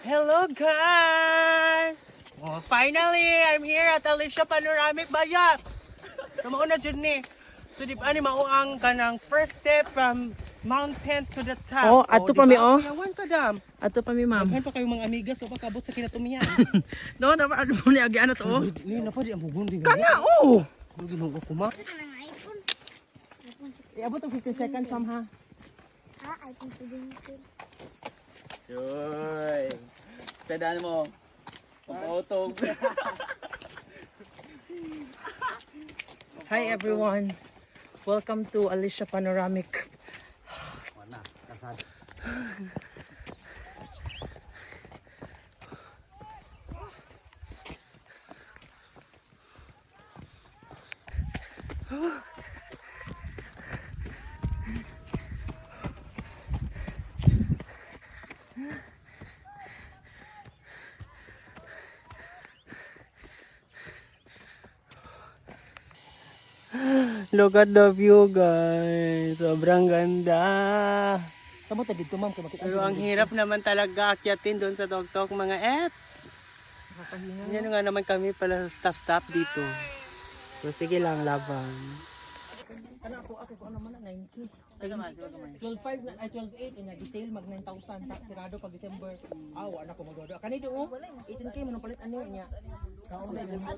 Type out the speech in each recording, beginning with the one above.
Hello guys! Oh, finally, I'm here at Alicia Panoramic Bayat. Kamauna dyan ni. So di ba ni mauang ka ng first step from mountain to the top. Oh, ato pa mi oh. Kuyawan ka dam. Ato pa mi ma'am. Maghan pa kayong mga amigas o pagkabot sa kinatumiyan. No, dapat ano mo ni agi ano to oh. Uy, na pa di ang bugon din. Kana oh. Ginoo ko ma. Iabot ang 15 seconds ma'am ha. iPhone 17. Choy! Sadaan mo. Pag-autog. Hi everyone. Welcome to Alicia Panoramic. Look at the view guys. Sobrang ganda. Sa mo ta dito ma'am kay makita. Pero ang hirap naman talaga akyatin doon sa Toktok mga Yan nga naman kami pala stop dito. So sige lang, laban. Kana ako naman 9K. 12.5 na ay 12.8 nya detail mag 9,000 tax sirado pag December. Wala ko magdodo. Kani do 18K man palit ano nya. Kaon na dito.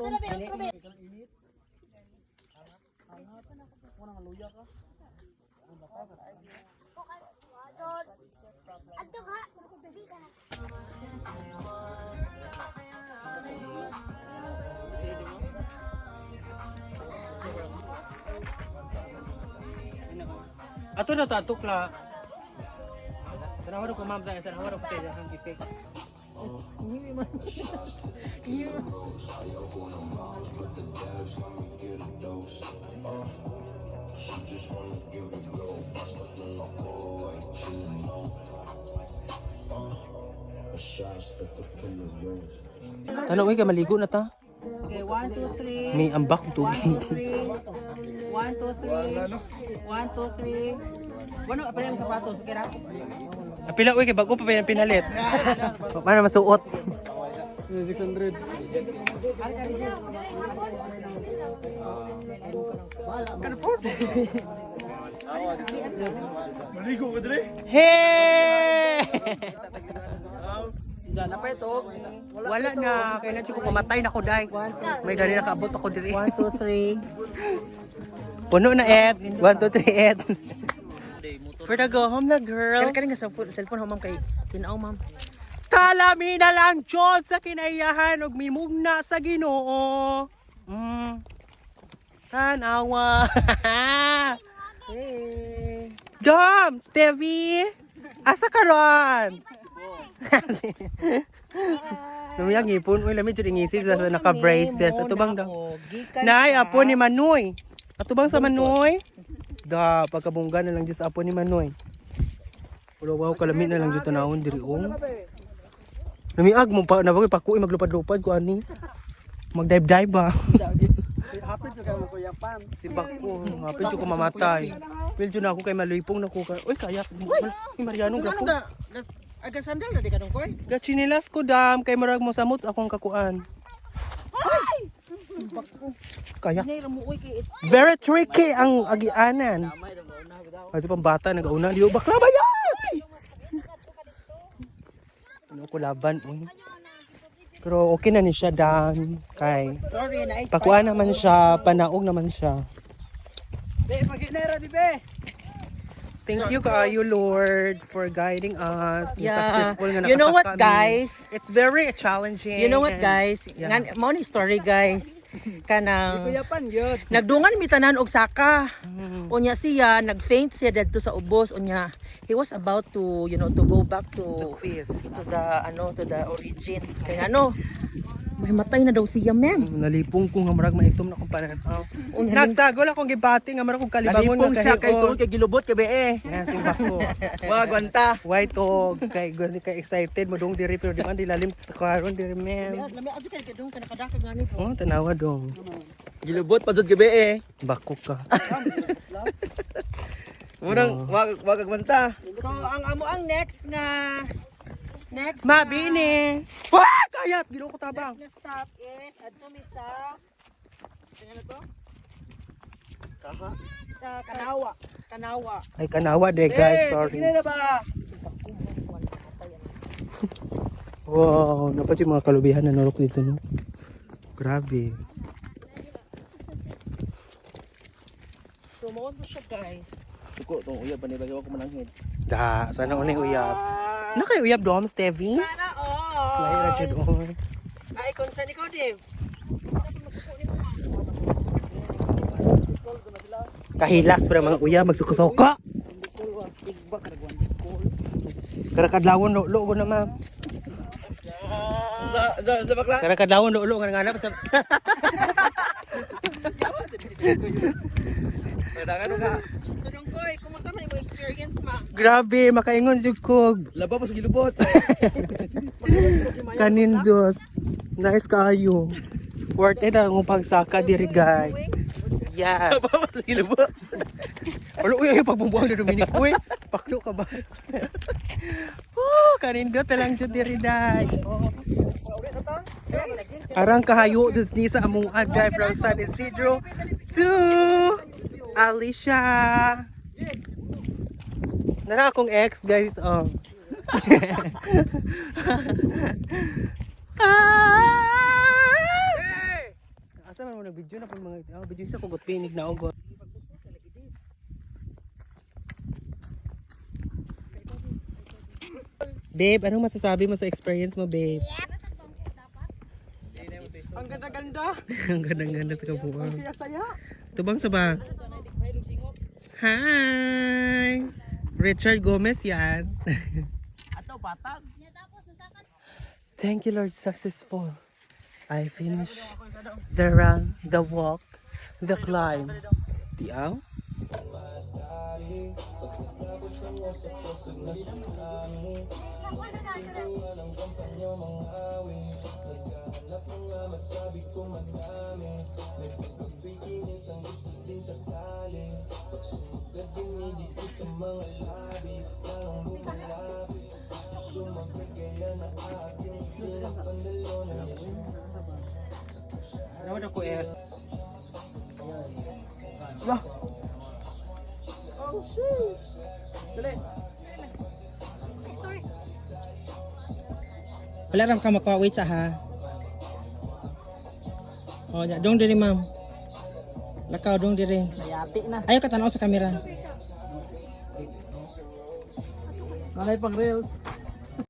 Ato ha, magkubi ka na. Ato na to, atok la. Sanawaro ko ma'am tayo, sanawaro ko tayo ang ipik. Tanong ka maligo na ta? Okay, 1 2 3. May ambak tubig. 1 2 3. 1 2 3. 1 2 3. Bueno, apa yung sapatos? Kira? Apila uy kay bago pa pa pinalit. Paano masuot? 600. Maligo ka dre? Hey! Diyan na pa ito. Wala na, kaya na ko pamatay na ko dai. May gani nakaabot ako diri. 1 2 3. Puno na et. 1 2 3 et. For the go home na girls. Kaya nga sa cellphone ho ma'am kay tinaw ma'am. Kalami na lang Diyos sa kinayahan ug mimugna sa Ginoo. Tanawa. Hey. Dom, Stevie. Asa ka ron? Lumiyang ipon. Uy, lamig dyan ingisis sa naka-braces. Ato bang daw? Nay, apo ni Manoy. Ato bang sa Manoy? Da, pagkabungga na lang dyan sa apo ni Manoy. Pero wow, kalamit na lang dyan tanawon diri ong. Namiag mo pa, nabagay pakuwi maglupad-lupad ko ani. Mag-dive-dive ba? Hapit sa kayo mo ko yapan. Si Bako, hapit ko mamatay. Piljo na ako kay malipong na ko. Uy, kaya. Uy, Mariano, Ano gako. ga? Aga sandal na di ka dong koy? Gachinilas ko dam, kay marag mo samot akong kakuan. Kaya. Nay ra mo uy kay it's Very tricky ang agianan. Kasi pang bata nag-auna, di bakla ba yan? Ano ko laban, uy. Pero okay na ni siya dan. Kay sorry na ice. pakuan naman siya, panaog naman siya. Be paginera di be. Thank you kaayo Lord for guiding us. Yeah. Successful nga You know what nakasakami. guys? It's very challenging. You know what and- guys? Yeah. Ngan mo ni story guys. Kanang Yapan yun. nagdungan mi tanan og saka. Unya siya nagfaint siya didto sa ubos unya. He was about to to go back to quit. to the origin. Kaya may matay na daw siya, ma'am. Nalipong ko nga marag maitom na kong pananaw. Unya Nagsagol akong gibati nga marag kong kalibangon Nalipong nga siya kay kahigon. tungod kay gilubot kay be eh. Yan simba ko. Wag wanta. White og kay kay excited mo dong diri pero di man dilalim sa karon diri ma'am. Lami ajo kay kadung kana kadaka gani po. Oh, tanawa dong. Gilubot pa jud kay be eh. Bako ka. Murang wag wanta. So ang amo ang next nga Next Mabini. Wah, kayat gilo ko tabang. next na stop is adto mi sa ano to? Sa Kanawa. Ay kanawa de guys, sorry. na ba? Wow, dapat yung mga kalubihan na norok dito no. Grabe. So mo siya guys. Suko, itong uyab pa nila. Gawa ko mananghid. Da, sana unay uyab. Na kay uyab dom, Stevie? Sana all. Lahi ra jud or. Ay concern ikaw Dave. Kahilas para mga uyab magsuko-suko. Kara kadlawon lo ko na ma'am. Sa bakla? Kara kadlawon lo nga nga sa Kailangan ka. So Dongkoy, kumusta man yung experience ma? Grabe, makaingon jud ko. Laba pa sa gilubot. Kanindos. Nice kayo. Worth it ang pagsaka diri guys. Yes. Laba pa sa gilubot. Walo uy pagbumbuang na Dominic uy. Paklo ka ba? Kanindot lang jud diri dai. Arang kahayo dus ni sa among aday from San Isidro to Alicia. Nara akong ex guys oh. Asa man mo na video na pang mga video sa kugot pinig na ugot. Babe, anong masasabi mo sa experience mo, babe? Ang ganda-ganda. Ang ganda-ganda sa kabuang. Saya-saya. Tubang sa ba? Hi! Richard Gomez yan. Ato patag. Thank you, Lord. Successful. I finished the run, the walk, the climb. Tiaw? Ano na ko eh? Oh shit. Dali. Wala ram ka makawait sa ha. Oh, ya dong diri ma'am. Lakaw dong diri. Mayati na. Ayaw ka tanaw sa kamera. Malay pang reels.